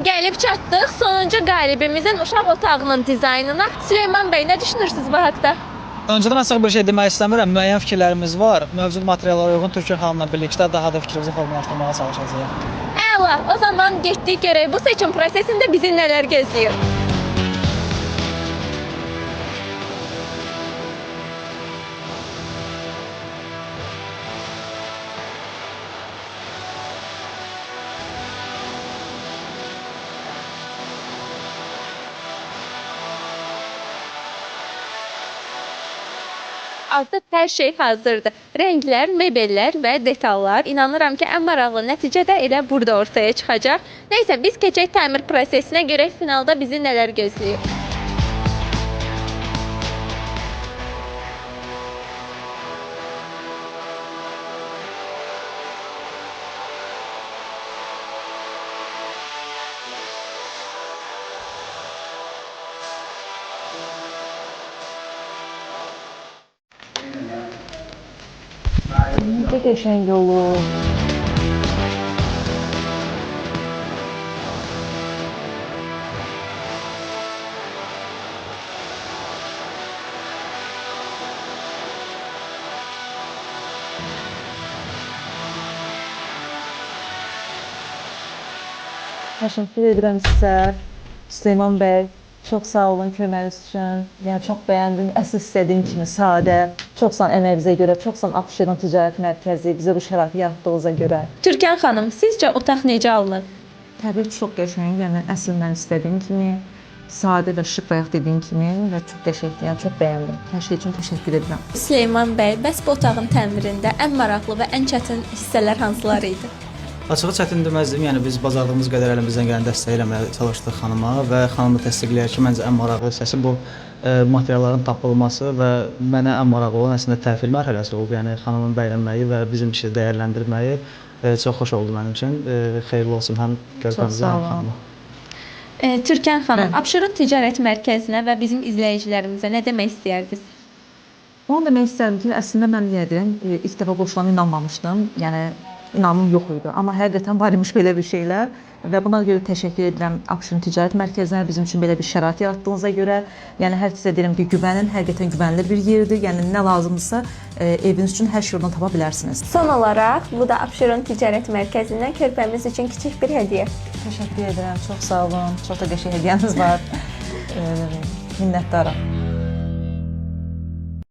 Gəlib çatdıq sonuncu qalibimizin uşaq otağının dizaynına. Süleyman bəy, nə düşünürsünüz bu haqda? Öncədən açıq bir şey demək istəmirəm. Müəyyən fikirlərimiz var. Mövcud materiallara uyğun Türkiyə xanımla birlikdə daha da fikrimizi formalaşdırmağa çalışacağıq. Əla, o zaman getdik görək bu seçim prosesində bizi nələr gözləyir. Artıq hər şey hazırdır. Rənglər, mebellər və detallar. İnanıram ki, ən maraqlı nəticə də elə burada ortaya çıxacaq. Nəysə, biz keçək təmir prosesinə görək finalda bizi nələr gözləyir. Necə qəşəng olur. Təşəkkür edirəm sizə, Süleyman bəy. Çox sağ olun köməyiniz üçün. Yəni çox bəyəndim. Əsl istədiyim kimi sadə. Çox sağ olun əməyinizə görə, çox sağ olun Abşeron Ticarət Mərkəzi bizə bu şəraiti yaratdığınıza görə. Türkan xanım, sizcə otaq necə alınır? Təbii ki, çox qəşəng. Yəni əsl mən istədiyim kimi, sadə və şık bayaq dediyim kimi və çox qəşəngdir. Yəni çox bəyəndim. Hər şey üçün təşəkkür edirəm. Süleyman bəy, bəs bu otağın təmirində ən maraqlı və ən çətin hissələr hansılar idi? Açığı çətin deməzdim. Yəni biz bacardığımız qədər əlimizdən gələn dəstək eləməyə çalışdıq xanıma və xanım da təsdiqləyir ki, məncə ən maraqlı hissəsi bu materialların tapılması və mənə ən maraqlı olan əslində təhvil mərhələsi oldu. Yəni xanımın bəyənməyi və bizim işi dəyərləndirməyi çox xoş oldu mənim üçün. Xeyirli olsun həm körpəmizə, həm xanıma. Türkan xanım, Abşeron Ticarət Mərkəzinə və bizim izləyicilərimizə nə demək istəyərdiniz? Onu demək istərdim ki, əslində mən yenə deyirəm, ilk dəfə qoşulana inanmamışdım. Yəni inamım yox idi. Amma həqiqətən var imiş belə bir şeylər və buna görə təşəkkür edirəm Abşeron Ticarət Mərkəzinə bizim üçün belə bir şərait yaratdığınıza görə. Yəni hər kəsə deyirəm ki, güvənin, həqiqətən güvənilir bir yerdir. Yəni nə lazımdırsa eviniz üçün hər şey oradan tapa bilərsiniz. Son olaraq, bu da Abşeron Ticarət Mərkəzindən körpəmiz üçün kiçik bir hədiyyə. Təşəkkür edirəm. Çox sağ olun. Çox da qəşəng hədiyyəniz var. Minnətdaram.